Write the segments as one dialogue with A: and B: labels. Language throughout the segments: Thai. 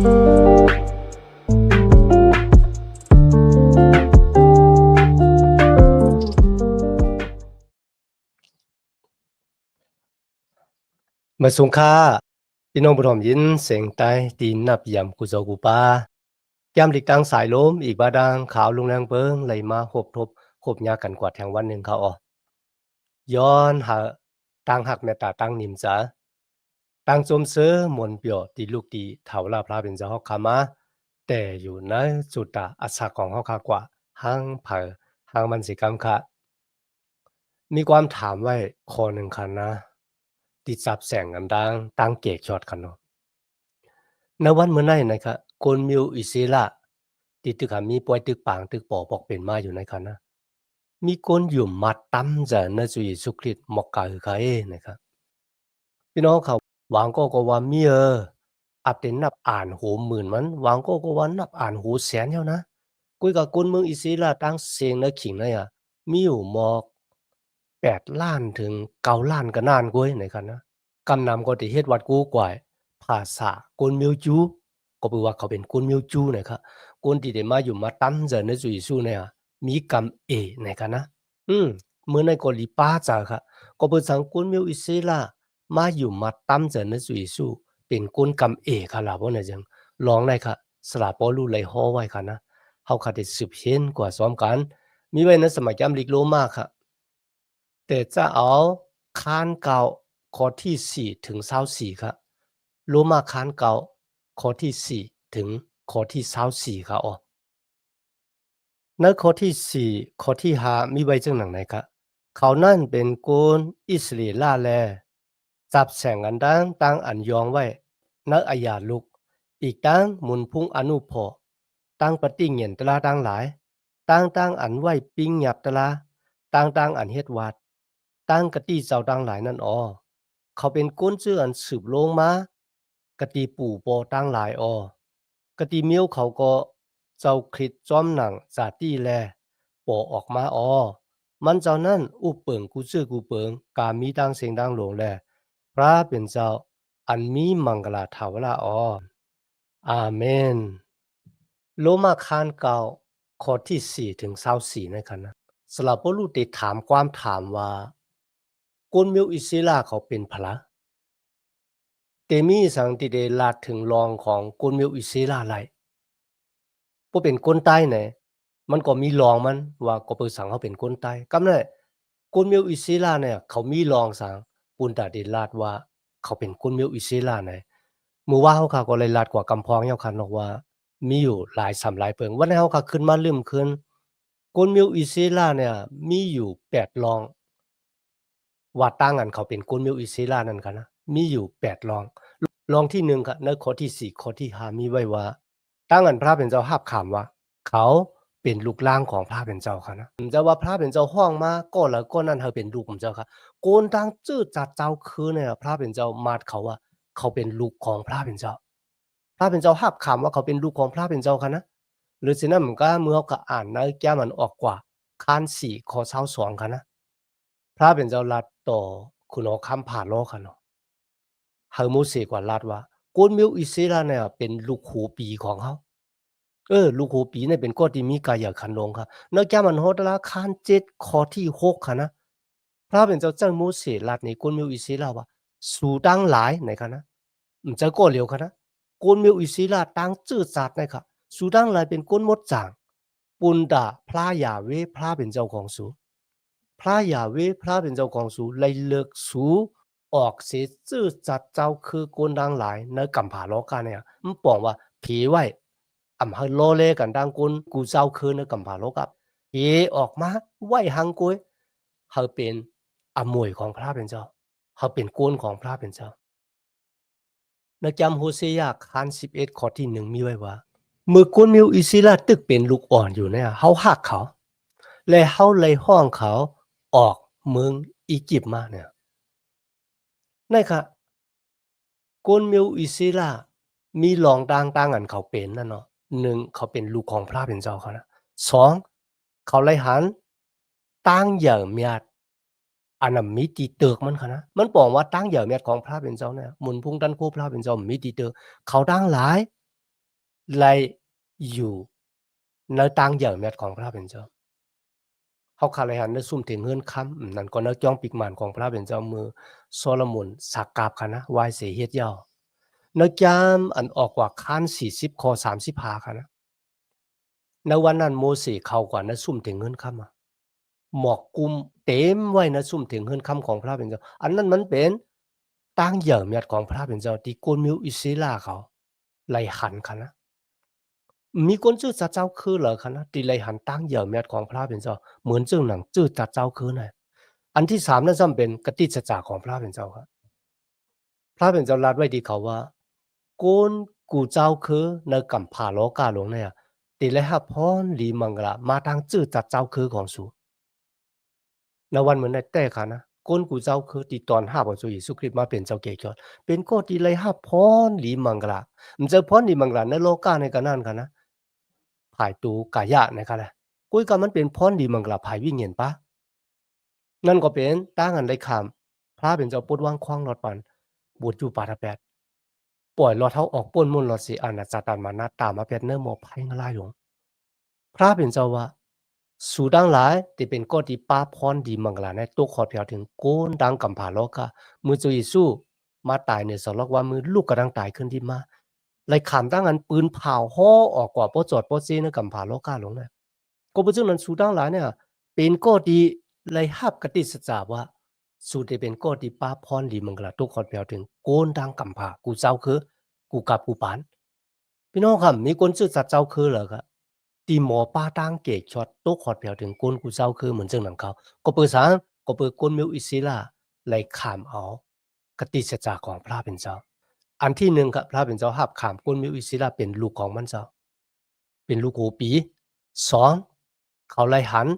A: มาสุงค่าพี่น้องผู้ชมยินเสียงใต้ตีนนับยำกุโจกุปายามหลีกตั้งสายลมอีกบาดังขาวลุงแรงเบิงไหลมาหบทบหบยากันกว่าแทงวันหนึ่งเขาย้อนหาตั้งหักแม่ตาตั้งนิมจ้าตั้งจมเสือมนเปียวตีลูกตีเถาลาพระเป็นเจ้าฮอกขามาแต่อยู่ในจุดตาอัศของเขาคากว่าห้างเผอห้างมันสิกรรมค่ะมีความถามไว้ข้อหนึ่งคันนะติดจับแสงกันดังตั้งเกกช็อตกันเนาะในวันเมื่อไหร่นะครับคนมิวอิศิละติดตึกมีป่วยตึกปางตึกปอบอกเป็นมาอยู่ในคันนะมีคนอยู่มาตั้มจะในจุยสุคริตมอกกาคือใครนะครับพี่น้องเขาวางก็ว่ามีอับเป็นนับอ่านหูหมื่นมันวางก็ว่านับอ่านหูแสนเท่านะคุยกับคนเมืองอิศิละตั้งเสียงในขิงเลยมีอยู่หมอก8 ล้านถึง9 ล้านก็นานกุ้ยในคันนะกำนำก็ที่เฮ็ดวัดกูกว่าภาษากวนมิวจูก็แปลว่าเขาเป็นกวนมิวจูนะครับคนที่ได้มาอยู่มาตั้มเจอในจุยสู้เนี่ยมีกำในคันนะเมื่อในเกาหลีป้าจ้าค่ะก็เปิดสังกวนมิวอิศิลามาอยู่มาตั้มเจอในจุยสู้เป็นคนกำค่ะล่ะบ่เนี่ยจังลองได้ค่ะสลาปอรู้เลยฮอไว้ค่ะนะเฮาค่ะได้สืบเห็นกว่าซ้อมกันมีไว้ในสมัยจำลิกโลมาค่ะแต่จะเอาคานเก่าข้อที่4ถึง24ครับโรมาคานเก่าข้อที่4ถึงข้อที่24ครับในข้อที่4ข้อที่5มีไว้จังหนังไหนครับเขานั่นเป็นโกนอิสราเอลแลจับแสงอันดังตั้งอันยองไว้นักอายาลุกอีกตั้งมุนพุงอนุพอตั้งปฏิเงียนตลาตั้งหลายตั้งอันไว้ปิ้งหยับตลาตั้งอันเฮ็ดวัดตั้งกะตี้เจ้าตั้งหลายนั่นเขาเป็นก้นเจื้ออันสืบลงมากะตีปู่ปอตั้งหลายกะตีเมียวเขาก็เจ้าคริสจอมหนังสาตี้แลปอออกมามันเจ้านั่นอุเปิงกูเชื่อกูเปิงกามีตั้งเสียงดังหลงแลพระเป็นเจ้าอันมีมังกลาถาวละอาเมนโลมาคานเก่าข้อที่4ถึง24นะครับนะสลับบ่รู้ติถามความถามว่ากุนมิวอิศิลาเขาเป็นพระเตมีสังติเดลาดถึงรองของกุนมิวอิศิลาไหลบ่เป็นคนใต้แหนมันก็มีรองมันว่าก็เปิดสังเขาเป็นคนใต้กำนั้นกุนมิวอิศิลาเนี่ยเขามีรองสังปุนตาเดลาดว่าเขาเป็นกุนมิวอิศิลาไหนมื้อว่าเขาก็เลยลาดกว่ากำพองเฮาคันบอกว่ามีอยู่หลายสำหลายเปิงวันนี้เฮาก็ขึ้นมาลืมขึ้นกุนมิวอิศิลาเนี่ยมีอยู่8รองว่าตั้งกันเขาเป็นกุนมิวอิศิลานั่นกันนะมีอยู่8รองรองที่1ครับในข้อที่4ข้อที่5มีไว้ว่าตั้งกันพระเป็นเจ้าหาบขามว่าเขาเป็นลูกล่างของพระเป็นเจ้าค่ะนะจะว่าพระเป็นเจ้าห้องมาก็แล้วก็นั่นเฮาเป็นลูกของเจ้าค่ะโกนตั้งจื้อจัดเจ้าคือเนี่ยพระเป็นเจ้ามาดเขาว่าเขาเป็นลูกของพระเป็นเจ้าพระเป็นเจ้าหาบขามว่าเขาเป็นลูกของพระเป็นเจ้าค่ะนะหรือฉะนั้นมันก็เมื่อเฮาก็อ่านในแก้มันออกกว่าคาน4ข้อ22ค่ะนะพระเป็นเจ้ารัดต่อคุณเอาคำผ่านโลกค่ะเนาะเฮาโมเสกว่ารัดว่าโกนมิวอิสราเนี่ยเป็นลูกหูปีของเขาลูกหูปีเนี่ยเป็นก้อที่มีกายคันลงค่ะนอกจากมันโหดละคาน7ข้อที่6ค่ะนะพระเป็นเจ้าเจ้าโมเสรัดในโกนมิวอิสราว่าสู่ตั้งหลายในค่ะนะจะก็เหลียวค่ะนะโกนมิวอิสราตั้งจื้อจัดในค่ะสู่ตั้งหลายเป็นก้นมดจางปุนดาพระยาเวพระเป็นเจ้าของสูพระยาเวพระเป็นเจ้าของสูเลยเลิกสูออกเสียจื้อจัดเจ้าคือโกนดังหลายในกำผาโลกาเนี่ยมันปองว่าผีไว้เฮาโลเลกันดังกุนกูเจ้าคือในกำผาโลกับผีออกมาไหว้หังกุยเฮาเป็นมวยของพระเป็นเจ้าเฮาเป็นโกนของพระเป็นเจ้าในจำโฮเซยาคาน11ข้อที่1มีไว้ว่าเมื่อคนมิวอิสราตึกเป็นลูกอ่อนอยู่เนี่ยเฮาฮักเขาและเฮาเลยห้องเขาออกเมืองอียิปต์มาเนี่ยนั่นค่ะคนมิวอิสรามีรองต่างๆอันเขาเป็นนั่นเนาะ1เขาเป็นลูกของพระเป็นเจ้าเขานะ2เขาเลยหันตั้งเหยื่อเมียดอันนั้นมีตีเติกมันค่ะนะมันบอกว่าตั้งเหยื่อเมียดของพระเป็นเจ้าเนี่ยหมุนพุงดันคู่พระเป็นเจ้ามีตีเติกเขาตั้งหลาย ไล่อยู่ในตังเหยื่อเม็ดของพระเป็นเจ้าเขาคาเลยหันในซุ่มถึงเฮือนคำนั่นก็นักจ้องปิกหมันของพระเป็นเจ้ามือโซโลมอนสักกาบค่ะนะวายเสียเฮ็ดยาวนักยามอันออกกว่าคัน40คอ35ค่ะนะในวันนั้นโมเสสเข้ากว่านะซุ่มถึงเฮือนคำหมอกกุมเต็มไว้นะซุ่มถึงเฮือนคำของพระเป็นเจ้าอันนั้นมันเป็นตังเหยื่อเม็ดของพระเป็นเจ้าที่โกนมิวอิสราเขาไล่หันค่ะนะ มีคนชื่อจัดเจ้าคือเหรอคะนะตีเลยหันตั้งเหยื่อเม็ดของพระเป็นเจ้าเหมือนจึงหนังชื่อจัดเจ้าคือน่ะอันที่3นั่นซ้ำเป็นกติสัจจะของพระเป็นเจ้าครับพระเป็นเจ้ารัดไว้ดีเขาว่าโกนกูเจ้าคือในกำผาโลกาหลวงเนี่ยตีเลยฮับพรลีมังกะมาตั้งชื่อจัดเจ้าคือของสูในวันเหมือนในแต่ค่ะนะโกนกูเจ้าคือตีตอน5พระเจ้าเยซูคริสต์มาเป็นเจ้าเกศยเป็นก็ตีเลยฮับพรลีมังกะมันจะพรลีมังกะในโลกาในกันนั่นค่ะนะ ภายตูกายะนะครับแหละกุ้ยก็มันเป็นพรดีมังกลาภายวิญญาณปะนั่นก็เป็นตั้งอันได้คำพระเป็นเจ้าปุดว่างคว้างรอดปันบูดอยู่ปาทะแปดปล่อยรอดเท้าออกป้นมุนรอดสีอาณาจาตันมานาตามมาเป็ดเนื้อหมอไพ่งลายหลงพระเป็นเจ้าว่าสู่ดังหลายที่เป็นก้อนที่ป้าพรดีมังกลาในตัวขอดเพียวถึงโกนดังกำผาโลกะมือจุยสู้มาตายในสลอกว่ามือลูกกระดังตายขึ้นที่มาเลยขามตั้งอันปืนเผาห่อออกกว่าโปจอดโปซีในกำผาโลกาหลงเนี่ย ก็บ่จึงนั้นสูดังหลายเนี่ยเป็นก็ดีเลยฮับกติสจาว่าสูได้เป็นก็ดีป้าพรลีมังกลาตุกขอดแปลวถึงโกนดังกำผากูเจ้าคือกูกับกูปานพี่น้องครับมีคนชื่อสัตว์เจ้าคือเหรอครับตีหมอป้าตั้งเกกช็อตตุกขอดแปลวถึงโกนกูเจ้าคือเหมือนจังนั้นเขาก็เปิดสางก็เปิดโกนมิวอิศิลาเลยขามเอากติสจาของพระเป็นเจ้าอันที่1ครับพระเป็นเจ้าฮับขามโกนมิวอิศิลาเป็นลูกของมันเจ้าเป็นลูกโหปี2เขาไล่หัน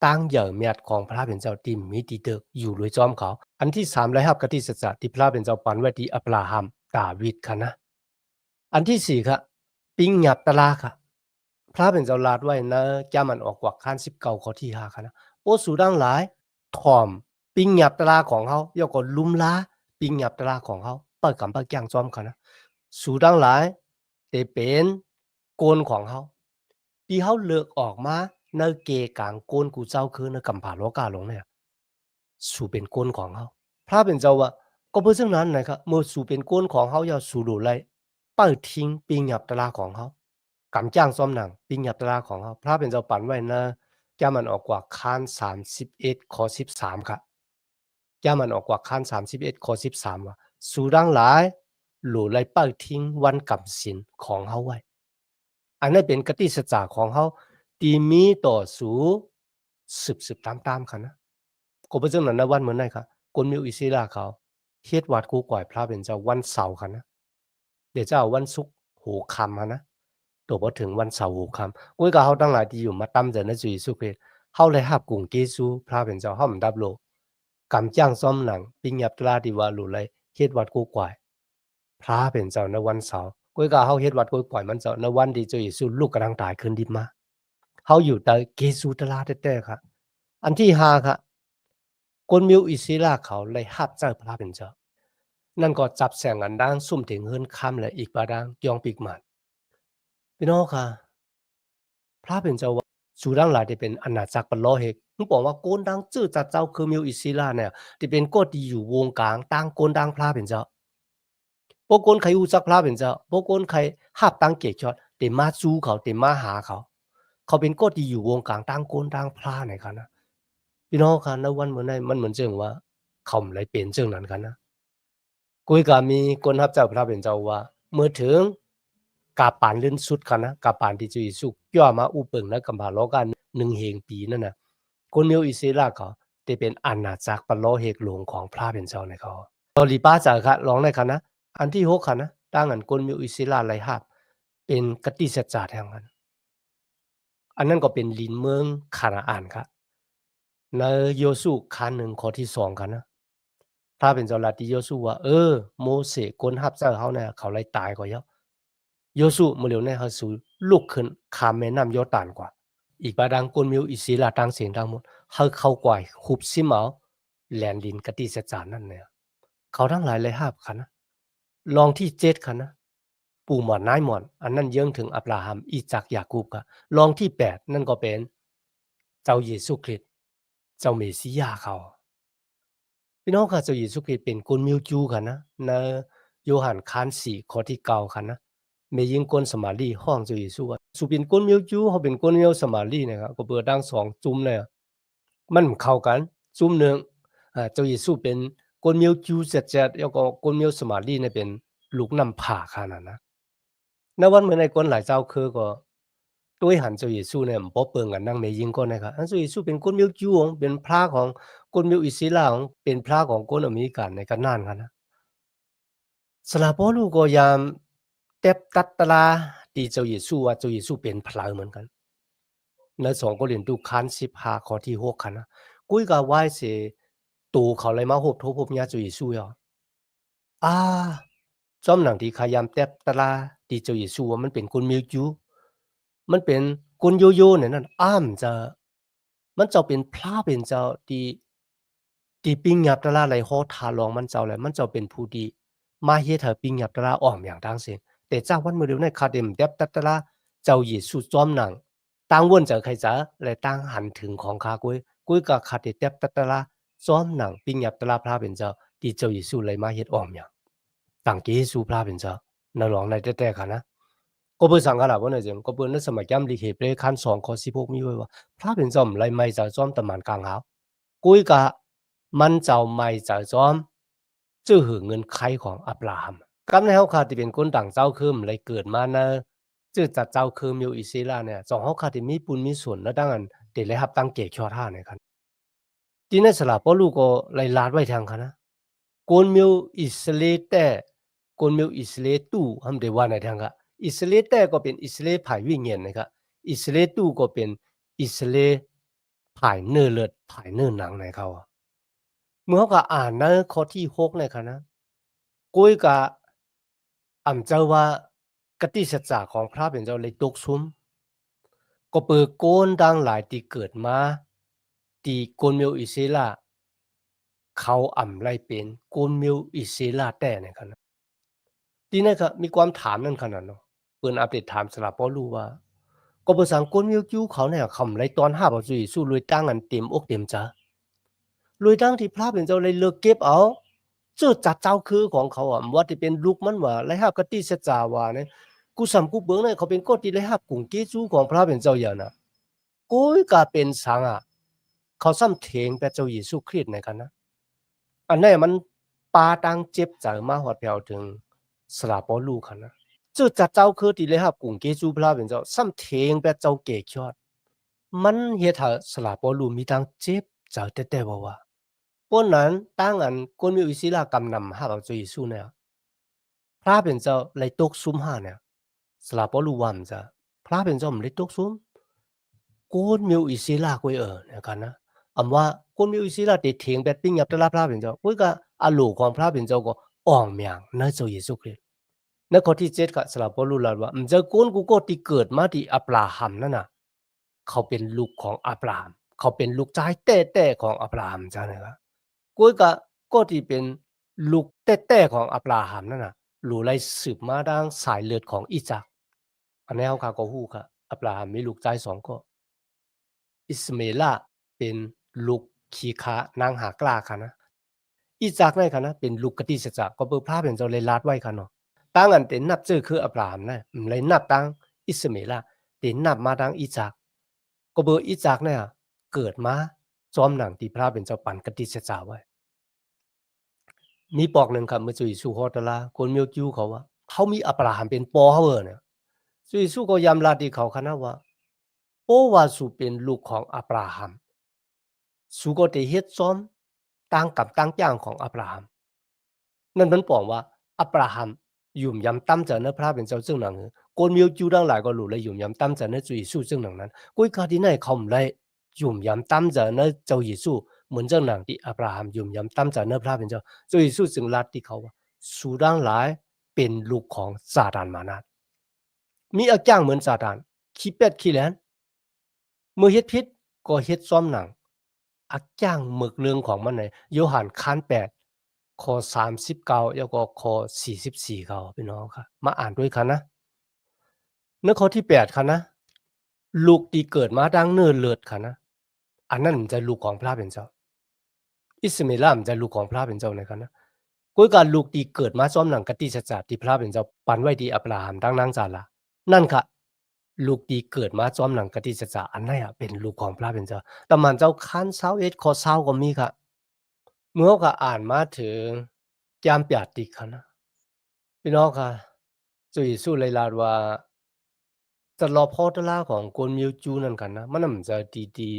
A: ตั้งเหยื่อเมียดของพระเป็นเจ้าที่มีดีเดึกอยู่ด้วยจอมเขาอันที่3ไล่หับกติสัจจะที่พระเป็นเจ้าปันไว้ที่อับราฮัมดาวิดค่ะนะอันที่4ครับปิงหยับตะลาค่ะพระเป็นเจ้าลาดไว้นะแก้มันออกกว่าขั้น19ข้อที่5ค่ะนะโอ้สูดังหลายถ่อมปิงหยับตะลาของเขาย่อก็ลุมล้าปิงหยับตะลาของเขาเปิดกำเปิดแกงจอมค่ะนะสูดังหลายแต่เป็นโกนของเขา ที่เขาเลือกออกมาในเกกางโกนกูเจ้าคือในกำผาโลกาหลงเนี่ยสู่เป็นโกนของเขาพระเป็นเจ้าว่าก็เพราะฉะนั้นนะครับเมื่อสู่เป็นโกนของเขาอย่าสู่ดูเลยเปิดทิ้งปิงหยับตลาของเขากำจ้างซ้อมหนังปิงหยับตลาของเขาพระเป็นเจ้าปันไว้นะแกมันออกกว่าคาน31ข้อ13ครับแกมันออกกว่าคาน31ข้อ13ว่าสู่ดังหลายหลู่เลยเปิดทิ้งวันกำสินของเขาไว้ อันนั้นเป็นกติสัจจะของเขาที่มีต่อสู้สืบตามๆกันนะก็เป็นจังนั้นนะวันเหมือนไหนครับคนมีอิสระเขาเฮ็ดวัดกูก่อยพระเป็นเจ้าวันเสาร์กันนะเดี๋ยวจะเอาวันศุกร์หูค่ำหั้นนะตัวพอถึงวันเสาร์หูค่ำกุ้ยกับเขาทั้งหลายที่อยู่มาตำจะในจุยสุคริสต์เขาเลยรับกรุงเกซูพระเป็นเจ้าเขามันดับโลกำจ้างซ่อมหนังปิงยับตราที่ว่าหลุเลยเฮ็ดวัดกูก่อยพระเป็นเจ้าในวันเสาร์ กุ้ยกาเฮาเฮ็ดวัดกุ้ยปล่อยมันเจ้าในวันที่เจ้าเยซูลูกกำลังตายขึ้นดิบมาเฮาอยู่แต่เกซูตลาแท้ๆครับอันที่5ครับคนมิวอิสราเขาเลยรับเจ้าพระเป็นเจ้านั่นก็จับแสงอันดังซุ่มถึงเฮือนค่ำและอีกบาดังยองปีกหมันพี่น้องค่ะพระเป็นเจ้าว่าสู่ดังหลายที่เป็นอาณาจักรปะล้อเฮกมึงบอกว่าโกนดังจื้อจัดเจ้าคือมิวอิสราเนี่ยที่เป็นกฎที่อยู่วงกลางตั้งโกนดังพระเป็นเจ้า บางคนใครรู้จักพระเป็นเจ้าบางคนใครหับตั้งเกียรติยศแต่มาสู้เขาแต่มาหาเขาเขาเป็นก็ที่อยู่วงกลางตั้งโกนตั้งพระในกันนะพี่น้องครับในวันเหมือนในมันเหมือนเจิงว่าเขาไม่ได้เป็นเจิงนั้นกันนะกุยก็มีคนรับเจ้าพระเป็นเจ้าว่าเมื่อถึงกาปานลื่นสุดกันนะกาปานที่จะสุกย่อมาอุปึงและกัมพาโลกัน1เฮงปีนั่นน่ะคนนิวอิสราเขาที่เป็นอาณาจักรปะโลเฮกหลวงของพระเป็นเจ้าในเขาตอลีป้าจากครับร้องในคันนะ อันที่6ค่ะนะตั้งอันกลมิวอิสราไหลหับเป็นกติสัจจะแห่งมันอันนั้นก็เป็นลินเมืองคานาอันครับในโยซูคัน1ข้อที่2กันนะถ้าเป็นเจ้าลัทธิโยซูว่าโมเสสกลหับเจ้าเขาเนี่ยเขาไล่ตายกว่าเยอะโยซูมื้อเร็วเนี่ยเขาสู่ลุกขึ้นข้ามแม่น้ำยอร์ดานกว่าอีกบาดังกลมิวอิสราตั้งเสียงดังหมดเขาเข้ากว่าคุบซิเมาแลนดินกติสัจจานั่นเนี่ยเขาทั้งหลายเลยหับค่ะนะลองที่7ค่ะนะ ปู่หมอนนายหมอนอันนั้นเยื่องถึงอับราฮัมอีซักยาคูบก็รองที่8นั่นก็เป็นเจ้าเยซูคริสต์เจ้าเมสสิยาเขาพี่น้องค่ะเจ้าเยซูคริสต์เป็นคนมิวจูค่ะนะในโยหันคาน4ข้อที่9ค่ะนะเมยิงคนสมารีห้องเจ้าเยซูว่าสุเป็นคนมิวจูเขาเป็นคนมิวสมารีนะครับก็เปิดดัง2จุ่มเลยมันเข้ากันจุ่มหนึ่งเจ้าเยซูเป็นคนมิวจูเสร็จๆแล้วก็คนมิวสมารีเนี่ยเป็นลูกนำผ่าค่ะนะในวันเมื่อในคนหลายเจ้าคือก็ด้วยหันเจ้าเยซูเนี่ยบ่เปิงกันนั่งเมยิงก็นะครับอันเจ้าเยซูเป็นคนมิวจูของเป็นพระของคนมิวอิสลามเป็นพระของคนอเมริกันในกันนานค่ะนะสลาปอลูก็ยามเต็บตัดตลาที่เจ้าเยซูว่าเจ้าเยซูเป็นพระเหมือนกันใน2โครินธ์คาน15ข้อที่6ค่ะนะกุยก็ไหว้เสตูเขาเลยมาโหบทบญาเจ้าเยซูยออาจอมหนังที่ขยามเต็บตลาที่เจ้าเยซูว่ามันเป็นคนมิวจูมันเป็นคนโยโย่เนี่ยนั่นอ้ามจะมันเจ้าเป็นพระเป็นเจ้าที่ปิ้งยับตลาไหลโฮทาลองมันเจ้าแหละมันเจ้าเป็นผู้ดีมาเฮ็ดให้ปิ้งยับตลาอ้อมอย่างดังเสียงแต่เจ้าวันมื้อเดียวในคาเดมเด็บตัดตลาเจ้าเยซูจอมหนังต่างวนเจอใครจะและต่างหันถึงของข้ากุ้ยก็คาเดเด็บตัดตลาจอมหนังปิ้งยับตลาพระเป็นเจ้าที่เจ้าเยซูเลยมาเฮ็ดอ้อมอย่างต่างเยซูพระเป็นเจ้านั่นหลองในแต่ๆค่ะนะก็เพิ่นสังฆราชบ่ได้จังก็เพิ่นในสมัยยามลิเขเปรคัน2ข้อ16มีไว้ว่าพระเป็นเจ้าไหลไม่เจ้าจอมตะมันกลางหาวกุ้ยก็มันเจ้าไม่เจ้าจอมจื้อหือเงินไขของอับราฮัมกำในเฮาค่ะที่เป็นคนต่างเจ้าคือเลยเกิดมานะจื้อจัดเจ้าคือมิวอิสราเนี่ยสองเฮาค่ะที่มีปุญมีส่วนและดังนั้นได้เลยรับตั้งเกชอท่าเนี่ยครับที่ในสลาปอลูก็เลยลาดไว้ทางค่ะนะกวนมิวอิสราแต่กวนมิวอิสราตู้ทำได้ว่าในทางค่ะอิสราแต่ก็เป็นอิสราฝ่ายวิญญาณนะครับอิสราตู้ก็เป็นอิสราฝ่ายเนื้อเลือดฝ่ายเนื้อหนังในเขาเมื่อเขาก็อ่านในข้อที่6ในค่ะนะกุ้ยก็อ่ำเจ้าว่ากติสัจจะของพระเป็นเจ้าเลยตกซุมก็เปิดโกนดังหลายที่เกิดมาที่โกนมิวอิสราเขาอ่ำไล่เป็นโกนมิวอิสราแต่ในค่ะนะที่นั่นก็มีความถามนั่นขนาดเนาะเปิ้นอัปเดตถามสลับบ่รู้ว่าก็บ่สังกนมิวจิวเขาเนี่ยคำไรตอน5บ่จุยสู้ลุยตั้งอันเต็มอกเต็มใจลุยตั้งที่พระเป็นเจ้าเลยเลิกเก็บเอาจื้อจัดเจ้าคือของเขาอ่ะว่าที่เป็นลูกมันว่าไรฮับกติสัจจาว่าเนี่ยกูสำกูเบิ่งเนี่ยเขาเป็นคนที่ไรฮับกุงเกจูของพระเป็นเจ้าอย่างน่ะกูก็เป็นสังอ่ะเขาซ้ำเถงแต่เจ้าเยซูคริสต์ในกันนะอันนี้มันปาตังเจ็บใจมาฮอดแผ่วถึงสลาปอลูคันนะ 就จัดเจ้าคือที่เลยครับกลุ่มเกจูพลาเป็นเจ้าซ้ำเทงแบบเจ้าเกชอดมันเฮ็ดให้สลาปอลูมีทางเจ็บเจ้าแต่บ่ว่าปนนั้นตั้งอันคนมีอิสลามกำนำหาเอาจุยสู้เนี่ยพระเป็นเจ้าเลยตกซุมหาเนี่ยสลาปอลูว่ามันจะพระเป็นเจ้ามันเลยตกซุมคนมีอิสลามกุ้ยเนี่ยกันนะอำว่าคนมีอิสลามที่เถียงแบบปิ้งยับตะลาพระเป็นเจ้ากุ้ยก็อาลูกของพระเป็นเจ้าก็อ่องเมียงในเจ้าเยซูคริสต์ ในข้อที่7ก็สลับบ่รู้แล้วว่าจะโกนกูก็ที่เกิดมาที่อับราฮัมนั่นน่ะเขาเป็นลูกของอับราฮัมเขาเป็นลูกชายแต้ๆของอับราฮัมจังได๋ครับกูก็ที่เป็นลูกแต้ๆของอับราฮัมนั่นน่ะรู้ไล่สืบมาทางสายเลือดของอิซักอันนี้เฮาก็ฮู้ครับอับราฮัมมีลูกชาย2คนอิสมาเอลเป็นลูกขี้ค้านางหากล้าค่ะนะอิซักนั่นค่ะนะเป็นลูกกติสจักรก็เบิ่งภาพเป็นเจ้าเลยลาดไว้ค่ะเนาะ ตั้งอันเต็นนับชื่อคืออับราฮัมนะเลยนับตั้งอิสมาเอลเต็นนับมาตั้งอิซักก็เบอร์อิซักเนี่ยเกิดมาจอมหนังที่พระเป็นเจ้าปันกติเสจาไว้มีปอกหนึ่งครับเมื่อจุยสู่ฮอตลาคนเมียวจิวเขาว่าเขามีอับราฮัมเป็นปอเขาเนี่ยจุยสู่ก็ยำลาที่เขาคณะว่าโปว่าสู่เป็นลูกของอับราฮัมสู่ก็ได้เฮ็ดจอมตั้งกับตั้งย่างของอับราฮัมนั่นมันบอกว่าอับราฮัมยุ่มยำตั้มจะเนื้อพระเป็นเจ้าซึ่งหนังคนมีอยู่ดังหลายก็รู้เลยยุ่มยำตั้มจะเนื้อจุยสู้ซึ่งหนังนั้นกุยคาที่ไหนเขาไม่ได้ยุ่มยำตั้มจะเนื้อเจ้าเยซูเหมือนเจ้าหนังที่อับราฮัมยุ่มยำตั้มจะเนื้อพระเป็นเจ้าเจ้าเยซูซึ่งลัทธิเขาว่าสู้ดังหลายเป็นลูกของซาตานมานัดมีอาการเหมือนซาตานขี้เป็ดขี้แหลนเมื่อเฮ็ดพิษก็เฮ็ดซ้อมหนังอาการหมึกเรื่องของมันในโยหันคาน8 ข้อ39แล้วก็ข้อ44ครับพี่น้องครับมาอ่านด้วยกันนะในข้อที่8ครับนะลูกที่เกิดมาดังเนิ่นเลิศครับนะอันนั้นมันจะลูกของพระเป็นเจ้าอิสมาเอลมันจะลูกของพระเป็นเจ้านะครับนะกุยการลูกที่เกิดมาซ้อมหนังกติสัจจะที่พระเป็นเจ้าปันไว้ที่อับราฮัมดังนางจาละนั่นค่ะลูกที่เกิดมาซ้อมหนังกติสัจจะอันนั้นเป็นลูกของพระเป็นเจ้าแต่มันเจ้าคัน21ข้อ20ก็มีค่ะเมื่อก็อ่านมาถึงยาม8ติค่ะนะพี่น้องค่ะ主耶稣嚟啦話จะรอพ่อตลาของกวนมิวจูนั่นกันนะมันมันจะดี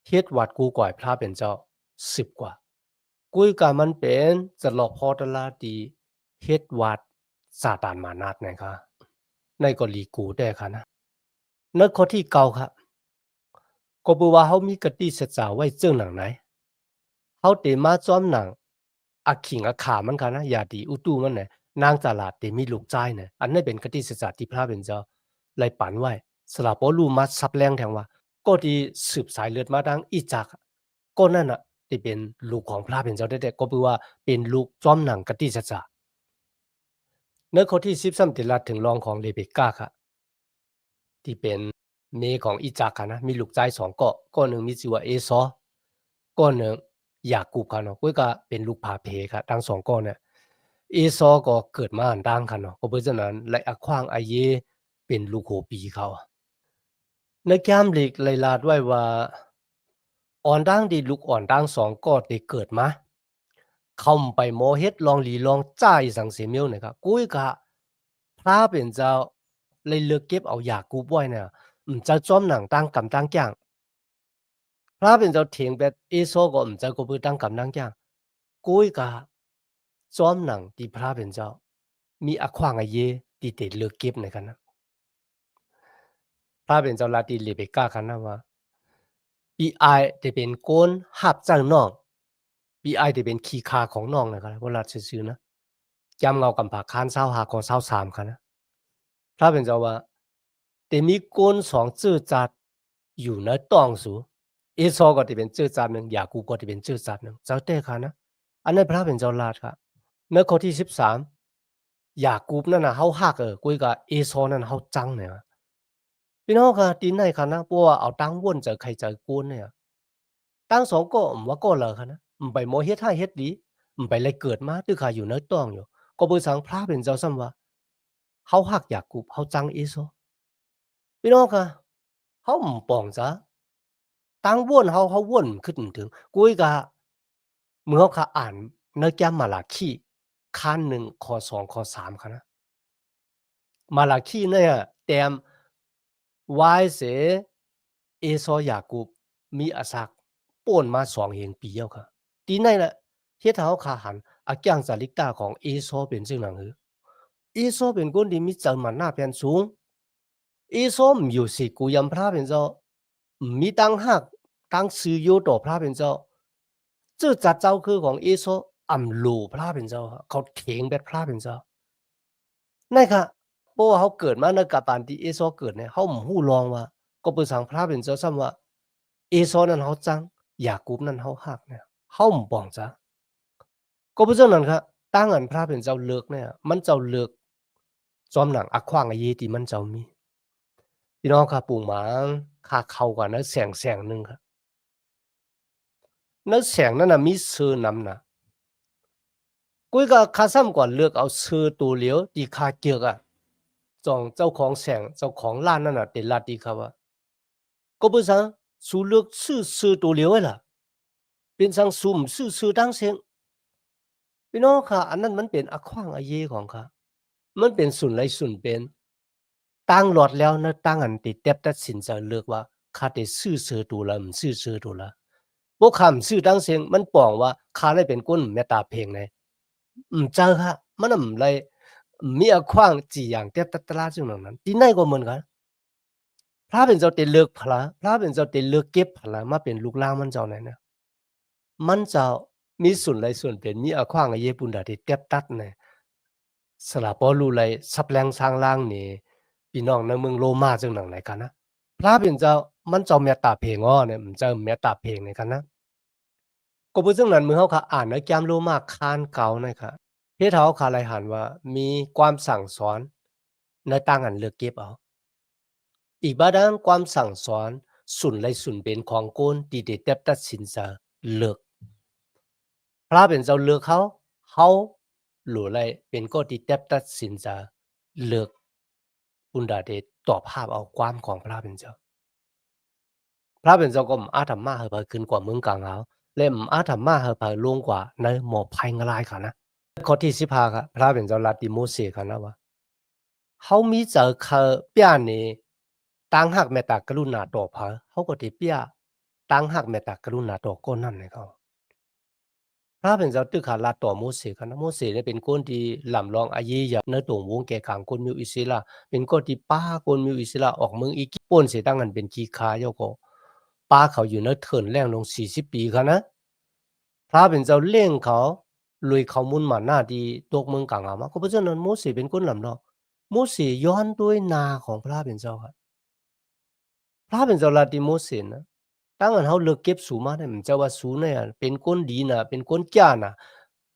A: เฮ็ดวัดกูก่อยพระเป็นเจ้า10กว่ากุยกามันเป็นจะรอพ่อตลาดีเฮ็ดวัดซาตานมานาดนะครับในก็ลีกูได้ค่ะนะในข้อที่เก้าครับก็บอกว่าเขามีกติสัจจะไว้เจ้าหนังไหนเขาเตมาจ้อมหนังอักขิงอักขามันค่ะนะอย่าดีอุตุมันไหนนางตลาดเตมีลูกใจเนี่ยอันนี้เป็นกติสัจจะที่พระเป็นเจ้าไล่ปันไว้สลับปอลูมาซับแรงแทงว่าก็ที่สืบสายเลือดมาดังอีจักก็นั่นน่ะที่เป็นลูกของพระเป็นเจ้าได้ก็แปลว่าเป็นลูกจ้อมหนังกติสัจจะในข้อที่13ติลัดถึงรองของเรเบคก้าค่ะที่เป็นเมของอีจักค่ะนะมีลูกชาย2ก็หนึ่งมีชื่อว่าเอซอก็หนึ่งยากูบค่ะเนาะก็เป็นลูกผาเพค่ะทั้ง2ก็เนี่ยเอซอก็เกิดมาอันดังค่ะเนาะก็เพราะฉะนั้นและอควางอาเยเป็นลูกโหปีเขาในแก้มลีกไลลาดไว้ว่าอ่อนดังดีลูกอ่อนดัง2ก็ได้เกิดมาเข้าไปโมเฮ็ดลองหลีลองจ้าอีสังเสียเมียวนะครับกุ้ยกะพระเป็นเจ้าเลยเลือกเก็บเอายากูบไว้เนี่ยจะจ้อมหนังตั้งกำตั้งจ้างพระเป็นเจ้าเถียงแบบเอโซก็จะกูไปตั้งกำตั้งจ้างกุ้ยกะจ้อมหนังที่พระเป็นเจ้ามีอควางอเยที่เตเลือกเก็บในกันนะพระเป็นเจ้าลาติเลเบกากันนะว่าปีไอจะเป็นโกนหับจังน้องปีไอจะเป็นขี้คาของน้องนะครับเวลาซื่อๆนะจำเงากำผาคานเศร้าหาของเศร้าสามกันนะพระเป็นเจ้าว่าแต่มีโกนสองจื้อจัดอยู่ในตองสูเอซอก็จะเป็นจื้อจัดหนึ่งยากูก็จะเป็นจื้อจัดหนึ่งเจ้าเต้ค่ะนะอันนั้นพระเป็นเจ้าลาดครับในข้อที่13ยากูนั่นน่ะเฮาฮักกุยกับเอซอนั่นเฮาจังเนี่ยพี่น้องค่ะตีนไหนค่ะนะเพราะว่าเอาตังว่นจะใครจะโกนเนี่ยตั้งสองก็ว่าก็เลยค่ะนะไปโมเฮ็ดให้เฮ็ดดีไปเลยเกิดมาตื้อขาอยู่ในต้องอยู่ก็เบอสังพระเป็นเจ้าซ้ำว่าเฮาฮักยากูเฮาจังเอซอพี่น้องค่ะเฮาปองจ้ะตั้งว่นเฮาว่นขึ้นถึงกุยกะเมื่อเขาอ่านในแก้มมาลาคีขั้น1ข้อ2ข้อ3ค่ะนะมาลาคีเนี่ยแต้มวายเสเอซอยากูบมีอาศักป่วนมา2เหงปีแล้วค่ะตีไหนล่ะเฮ็ดให้เฮาขาหันอะจังสาลิกาของเอซอเป็นจังหนังหือเอซอเป็นคนที่มีจังมันหน้าแผ่นสูงเอซออยู่สิกูยำพระเป็นเจ้ามีตั้งหักตั้งซื้อโยต่อพระเป็นเจ้า这จัดเจ้าคือของเอซออำโลพระเป็นเจ้าเขาเถียงแบบพระเป็นเจ้านั่นค่ะเพราะว่าเขาเกิดมาในกับปานที่เอซอเกิดเนี่ยเขาบ่ฮู้ลองว่าก็ไปสั่งพระเป็นเจ้าซ้ำว่าเอซอนั้นเขาจังยากูบนั้นเขาฮักเนี่ยเขาบ่ปองจ้ะก็เพราะฉะนั้นครับตั้งอันพระเป็นเจ้าเลิกเนี่ยมันเจ้าเลิกจอมหนังอักขวางอเยที่มันเจ้ามีพี่น้องครับปู่หมาค่าเข้ากันนะแสงหนึ่งครับแล้วแสงนั้นน่ะมีชื่อนำน่ะกุ้ยก็ข้าซ้ำก่อนเลือกเอาชื่อตัวเหลียวที่ข้าเกียกอะจองเจ้าของแสงเจ้าของร้านนั่นน่ะเป็นลาดดีครับว่าก็บ่ซังสู้เลือกชื่อตัวเหลียวไว้ล่ะเป็นซังซุ่มชื่อดังเสียงพี่น้องค่ะอันนั้นมันเป็นอะขวางอะเยของข้ามันเป็นส่วนไหลส่วนเป็นตั้งหลอดแล้วนะตั้งอันติเต็บตัดสินใจเลือกว่าข้าได้ชื่อตัวละชื่อตัวละบ่คำชื่อดังเสียงมันป้องว่าข้าได้เป็นคนเมตตาเพลงไงเจอค่ะมันเลยมีอะขวางจีอย่างเต็บตัดตลาดจังนั้นที่ไหนก็เหมือนกันพระเป็นเจ้าได้เลือกพระเป็นเจ้าได้เลือกเก็บพระมาเป็นลูกหลานมันเจ้านั่นน่ะมันเจ้ามีส่วนไหลส่วนเป็นมีอะขวางอะเยปุนดาที่เต็บตัดเนี่ยสละปอรู้ไหลซับแรงสร้างล่างนี่พี่น้องในเมืองโรมาจังหนังไหนกันนะพระเป็นเจ้ามันเจ้าเมตตาเพลงอ้อเนี่ยมันเจ้าเมตตาเพลงในกันนะ ก็เพราะฉะนั้นเมื่อเขาค่ะอ่านในแก้มโลมากคานเก่านะคะเฮ็ดให้เขาค่ะเลยหันว่ามีความสั่งสอนในต่างอันเลือกเก็บเอาอีกบาดางความสั่งสอนสุนไลสุนเป็นของโกนที่ได้เต็บตัดสินจะเลือกพระเป็นเจ้าเลือกเขาหรือไรเป็นก็ที่เต็บตัดสินจะเลือกปุณดาเดตอบภาพเอาความของพระเป็นเจ้าพระเป็นเจ้าก็อาธรรมาเฮาไปขึ้นกว่าเมืองกลางเอาและอาธรรมาเฮาไปลงกว่าในหมอภัยงลายค่ะนะข้อที่15ครับพระเป็นเจ้าลัทธิโมเสสค่ะนะว่าเขามีเจอเขาเปียนี่ตั้งหักเมตตากรุณาต่อพระเขาก็ที่เปียตั้งหักเมตตากรุณาต่อก้นนั่นเลยเขาพระเป็นเจ้าตึกขาลาต่อโมเสสค่ะนะโมเสสเนี่ยเป็นคนที่ลำลองอายีอย่าในตรงวงแก่กลางคนมิวอิสราเป็นคนที่ป้าคนมิวอิสราออกเมืองอีกป่นเสียตั้งกันเป็นขี้ค้าโยก็ป้าเขาอยู่ในเถินแรงลง40ปีค่ะนะพระเป็นเจ้าเลี้ยงเขาลุยเขามุนมาหน้าดีตกเมืองกลางอามาก็เพราะฉะนั้นโมเสสเป็นคนลำลองโมเสสย้อนด้วยนาของพระเป็นเจ้าค่ะพระเป็นเจ้าลาติโมเสสนะตั้งแต่เขาเลิกเก็บสูมาเนี่ยมันจะว่าสูเนี่ยเป็นคนดีนะเป็นคนจ้านะ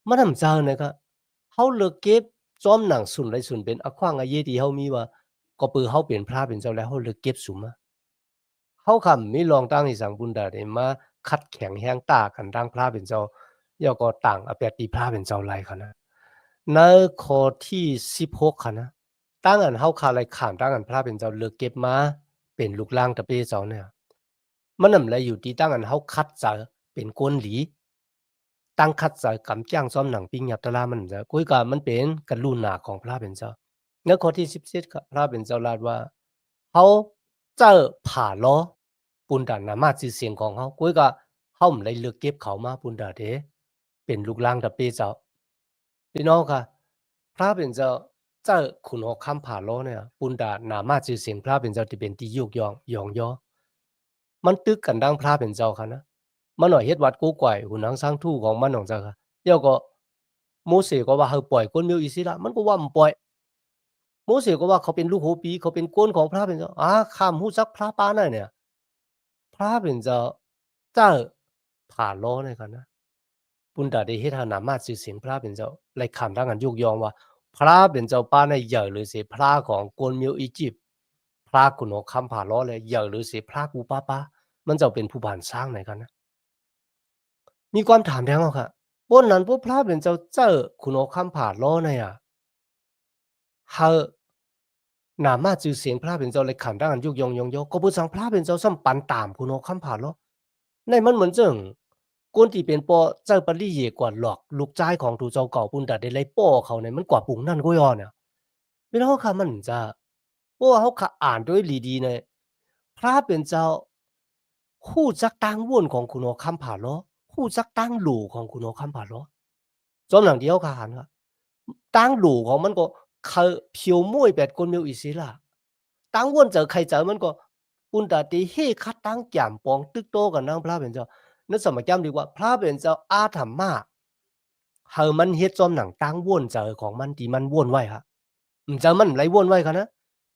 A: มันทำเจ้าเนี่ยครับเขาเลิกเก็บจอมหนังสุนไรสุนเป็นอควางอาเยที่เขามีว่าก็ปือเขาเป็นพระเป็นเจ้าแล้วเขาเลิกเก็บสูมาเขาคำมีลองตั้งอีสังบุญดาเดมาคัดแข็งแห้งตากันตั้งพระเป็นเจ้าย่อก็ต่างอเปตีพระเป็นเจ้าไรค่ะนะในข้อที่16ค่ะนะตั้งอันเขาคาไรขานตั้งอันพระเป็นเจ้าเลิกเก็บมาเป็นลูกล่างตะเปเจ้าเนี่ยมันนำไรอยู่ที่ตั้งอันเขาคัดจะเป็นก้นหลีตั้งคัดจะกำจ้างซ้อมหนังปิ้งหยับตะลามันจะกุยกามันเป็นกรุณาของพระเป็นเจ้าในข้อที่17ครับพระเป็นเจ้าลาดว่าเขาเจอผ่าล้อปุนดานนามาชื่อเสียงของเขากุยกาเขาไม่ได้เลือกเก็บเขามาปุนดาเดเป็นลูกล่างตะเปเจ้าพี่น้องค่ะพระเป็นเจ้าเจ้าขุนหอกคำผ่าล้อเนี่ยปุนดานามาชื่อเสียงพระเป็นเจ้าที่เป็นที่ยุกยองย่อมันตึกกันดังพระเป็นเจ้าค่ะนะมันหน่อยเฮ็ดวัดกูก่อยหุ่นหนังสร้างทู่ของมันของเจ้าค่ะเดี๋ยวก็โมเสสก็ว่าเฮาปล่อยคนมิวอิสรามันก็ว่ามันปล่อยโมเสสก็ว่าเขาเป็นลูกหัวปีเขาเป็นก้นของพระเป็นเจ้าข้ามฮู้จักพระปานนั้นเนี่ยพระเป็นเจ้าเจ้าผ่าล้อเนี่ยค่ะนะปุณดาได้เฮ็ดให้นามาชื่อเสียงพระเป็นเจ้าไล่คำดังกันยกย่องว่าพระเป็นเจ้าปานในใหญ่หรือสิพระของคนมิวอียิปต์พระขุนหอกคำผ่าล้อเลยใหญ่หรือสิพระกูป้ามันจะเป็นผู้บานสร้างไหนกันนะ มีความถามแท้งเอาค่ะปนนั้นพวกพระเป็นเจ้าเจ้อคุณเอาคำผ่าล้อเนี่ยเฮาหนามาจือเสียงพระเป็นเจ้าเลยขันดังอันยุกยองก็บ่สังพระเป็นเจ้าซ้ำปันตามคุณเอาคำผ่าล้อในมันเหมือนจังคนที่เป็นปอเจ้าปริเยกว่าหลอกลูกชายของถูเจ้าเก่าปุณดาได้ไล่ป้อเขาเนี่ยมันกว่าปุงนั่นก็ย้อนเนี่ยพี่น้องค่ะมันจะเพราะว่าเขาค่ะอ่านด้วยลีดีเนี่ยพระเป็นเจ้าฮู้จักตั้งว่นของคุณเอาคำผ่าล้อฮู้จักตั้งหลู่ของคุณเอาคำผ่าล้อ จอมหลังเดียวกันครับตั้งหลูของมันก็เขาเพียวม่วยแบบคนมีอิสระตั้งวนเจอใครเจอมันก็อุนตาตีเฮคัดตั้งแจ่มปองตึกโตกันนั่งพระเป็นเจ้านั่นสมัยจำดีกว่าพระเป็นเจ้าอาธรรมาเฮามันเฮ็ดจอมหนังตั้งวนเจอของมันที่มันวนไว้ครับเจอมันไหลวนไว้ค่ะนะ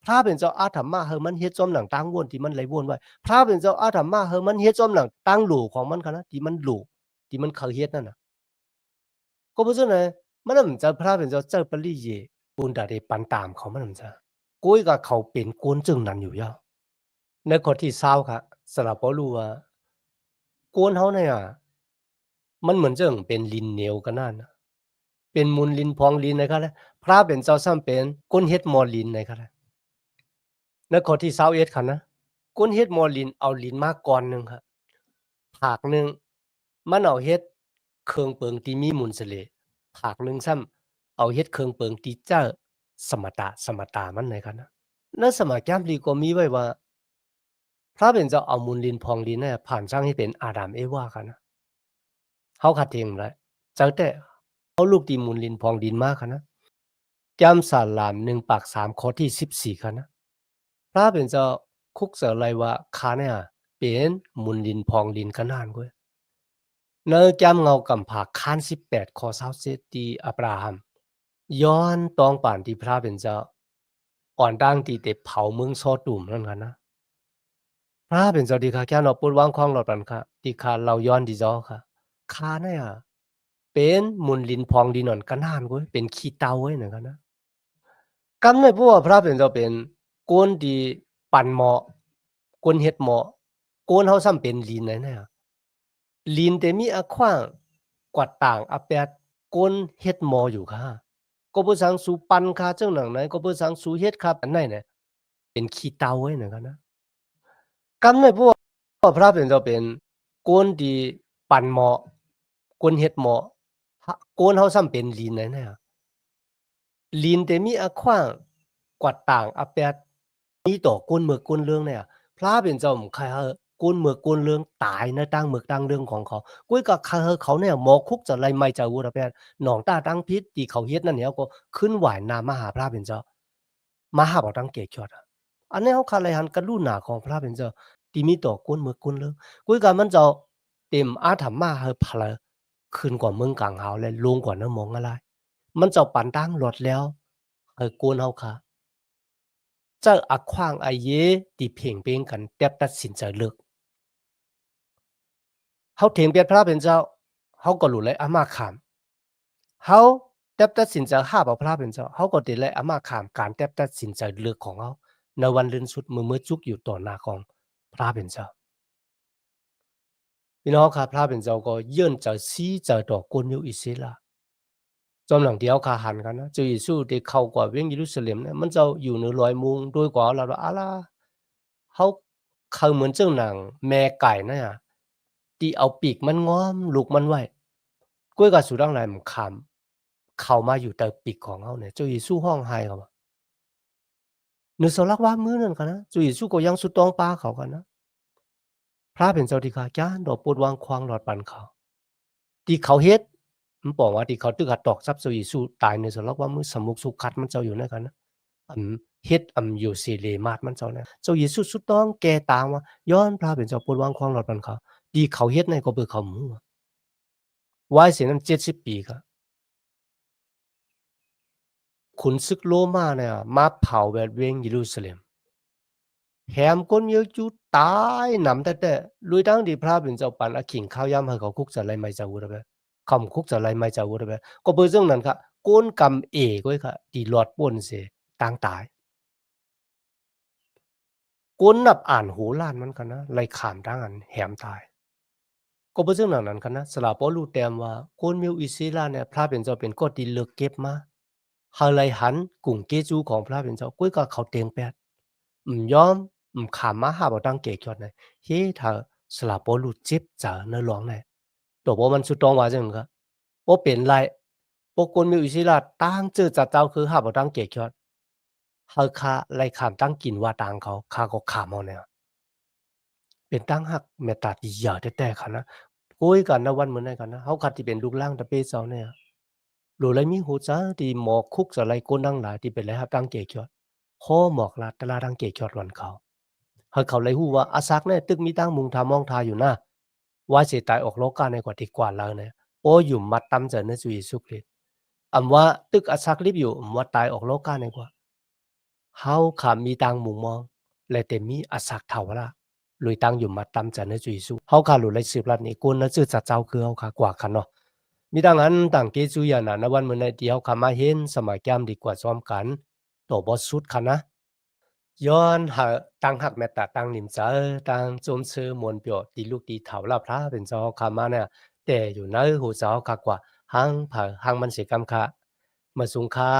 A: พระเป็นเจ้าอาธรรมาเฮามันเฮ็ดจอมหนังตั้งวนที่มันไหลวนไว้พระเป็นเจ้าอาธรรมาเฮามันเฮ็ดจอมหนังตั้งหลูของมันค่ะนะที่มันหลูที่มันเขาเฮ็ดนั่นน่ะ ก็เพราะฉะนั้นมันน่ะจะพระเป็นเจ้าเจ้าปริเยปูนดาเดปันตามเขามันน่ะจะกุ้ยกับเขาเป็นกวนจึงนั้นอยู่ยาในข้อที่20ค่ะสำหรับบ่รู้ว่ากวนเฮาเนี่ยมันเหมือนจังเป็นลินเหนียวกันนั่นน่ะเป็นมูลลินพองลินนะครับพระเป็นเจ้าซ้ำเป็นก้นเฮ็ดมอลินนะครับในข้อที่21ค่ะนะก้นเฮ็ดมอลินเอาลินมาก่อนหนึ่งครับภาคหนึ่งมันเอาเฮ็ดเครื่องเปิงที่มีมูลเสลภาคหนึ่งซ้ำเอาเฮ็ดเครื่องเปิงที่เจ้าสมตามันนะครับนะในสมัยก่อนลีก็มีไว้ว่าพระเป็นเจ้าเอามูลลินพองลินเนี่ยผ่านสร้างให้เป็นอาดัมเอวาค่ะนะเขาขัดเองเลยเจ้าแต่เอาลูกที่มูลลินพองดินมาค่ะนะจำสาลาม1ปาก3ข้อที่14ค่ะนะพระเป็นเจ้าคุกเสอไรว่าคาเนี่ยเป็นมูลลินพองลินขนานกวยเนอจำเงากำผาคาน18ข้อ27ที่อับราฮัมย้อนตองป่านที่พระเป็นเจ้าอ่อนดังที่เตเผาเมืองโซตุมนั่นค่ะนะพระเป็นเจ้าดีค่ะแค่เราปุดวางควางหลอดปันค่ะที่ค่ะเราย้อนดีจ้อค่ะ ข้าเนี่ยเป็นมุนลินพองดีนอนกันหานก้อยเป็นขี้เตาไว้เหมือนกันนะกำในพวกพระเป็นเจ้าเป็นโกนดีปั่นเหมาะโกนเฮ็ดเหมาะโกนเฮาซ้ำเป็นลีนนั่นน่ะลีนแต่มีอะขว้างกวัดต่างอะแปดโกนเฮ็ดหมออยู่ค่ะก็บ่สังสูปั่นค่ะจังหนังไหนก็บ่สังสูเฮ็ดค่ะอันไหนเนี่ยเป็นขี้เตาไว้เหมือนกันนะกำในพวกพระเป็นเจ้าเป็นโกนดีปั่นเหมาะโกนเฮ็ดเหมาะโกนเฮาซ้ำเป็นลีนนั่นน่ะ ลีนแต่มีอะขว้างกวัดต่างอะแปดมีต่อก้นเมือกก้นเรื่องเนี่ยพระเป็นเจ้าใครเฮอก้นเมือกก้นเรื่องตายในตั้งเมือกตั้งเรื่องของเขากุ้ยกับใครเฮอเขาเนี่ยหมอคุกจะไรไม่จะวุระแปดหนองตาตั้งพิษที่เขาเฮ็ดนั่นเนี่ยก็ขึ้นไหวนามาหาพระเป็นเจ้ามาหาบ่ตั้งเกศยอดอันนี้เขาคาเลยหันกรุณาของพระเป็นเจ้าที่มีต่อก้นเมือกก้นเรื่องกุ้ยกับมันเจ้าเต็มอาถรรพ์มาเฮอพลขึ้นกว่าเมืองกลางหาวและลงกว่าน้ำมองอะไรมันเจ้าปันตั้งหลดแล้วโกนเฮาค่ะ เจ้าอักขวางไอเยตีเพ่งเป็นกันแตบตัดสินใจเลิกเฮาเถียงเปียดพระเป็นเจ้าเฮาก็รู้เลยอามาขามเฮาแตบตัดสินใจห้าเอาพระเป็นเจ้าเฮาก็ติเลยอามาขามการแตบตัดสินใจเลิกของเฮาในวันลื่นสุดมือจุกอยู่ต่อหน้าของพระเป็นเจ้าพี่น้องครับพระเป็นเจ้าก็ยื่นใจซีใจต่อกวนอยู่อิสราจอมหลังเดียวคาหันกันนะเจ้าเยซูได้เข้ากว่าเวียงเยรูซาเล็มเนี่ยมันเจ้าอยู่เหนือลอยมุงโดยกว่าเราอาลา เขาเขาเหมือนเจ้าหนังแม่ไก่นั่นน่ะที่เอาปีกมันง้อมลูกมันไว้กล้วยกับสูดังไหนมันขำเข้ามาอยู่แต่ปีกของเขาเนี่ยเจ้าเยซูห้องไห้เขาว่านึกสลักว่ามื้อนั้นกันนะเจ้าเยซูก็ยังสุดตองปาเขากันนะพระเป็นเจ้าที่ข้าจ้าดอกปวดวางควางหลอดปันเขาที่เขาเฮ็ดมันบอกว่าที่เขาตึกหัดตอกทรัพย์เจ้าเยซูตายในสลักว่ามื้อสมุกสุขัดมันเจ้าอยู่ในกันนะอันเฮ็ดอยู่เสเลมาดมันเจ้าเนี่ยเจ้าเยซูสุดต้องแก่ตามว่าย้อนพระเป็นเจ้าปวดวางควางหลอดปันเขาที่เขาเฮ็ดในก็เบิกเขาหมูวายเสียนั้น70ปีครับขุนศึกโรมาเนี่ยมาเผาแบบเวงเยรูซาเล็มแถมคนเยอะจุตายหนำแต่ลุยตั้งที่พระเป็นเจ้าปันอาขิงข้าวยำให้เขาคุกจะไรไม่จะวุระเบคำคุกจะไรไม่จะวุระเบก็เปิดเรื่องนั้นครับโกนกำก็ค่ะที่หลอดป่นเสียต่างตายโกนนับอ่านหูล้านมันกันนะไรขามตั้งอันแหมตายก็เปิดเรื่องนั้นกันนะสลาปอลูแตมว่าโกนมิวอิซิลาเนี่ยพระเป็นเจ้าเป็นก็ดีเลิกเก็บมาฮาไลหันกุ่งเกจูของพระเป็นเจ้ากุ้ยก็เขาเตียงแปดยอมขามมาหาบ่ตั้งเกจอดเนี่ยเฮ้ถ้าสลาปอลูเจ็บจ๋าเนื้อร้องเนี่ยตัวบ่มันสุดตองว่าจังก็บ่เป็นไรบ่กวนมีอิสิลาตั้งเจอจัดเจ้าคือหาบ่ตั้งเกจอดเฮาคาไล่ขามตั้งกินว่าตังเขาข้าก็ขามเอาแนวเป็นตั้งหักเมตตาดีอย่าแต่ๆคันนะคุยกันนะวันมื้อนั้นกันนะเฮาคัดที่เป็นลูกหลางตะเปเจ้าเนี่ย rồi lấy mi hỗ trợ thì mò khúc giờ lấy cô năng lại thì phải lấy hạt đăng kể chọt khó mọc là ta la đăng kể chọt luậnเขาhơiเขาlấy huว่าอาซักเนี่ยตึกมีตั้งมุงทามองทาอยู่นะว่าเสียตายออกโลกาในกว่าที่กว่าแล้วเนี่ยโอ้อยู่มัดตั้มเจอในสุยสุกฤตอำว่าตึกอาซักลิบอยู่ว่าตายออกโลกาในกว่าเฮาขามีตังมุงมองและแต่มีอาซักเท่าละลุยตังอยู่มัดตั้มเจอในสุยสุเฮาขาหลุดเลยสืบลัดนี้กูน่ะชื่อจัดเจ้าคือเฮาขากว่าคันเนาะ มีดังนั้นต่างเกจุยานะนวันเมื่อในเดียวขามาเห็นสมัยแก้มดีกว่าซ้อมกันตัวบอสุดคันนะย้อนหาตั้งหักแม่ตาตั้งนิมเจอตั้งโจมซื้อมวลเปียวตีลูกตีเถาลาพระเป็นเจ้าขามาเนี่ยแต่อยู่ในหูเจ้าขากว่าหังผ่าหังมันเสียกรรมค่ะเมื่อสุงค่า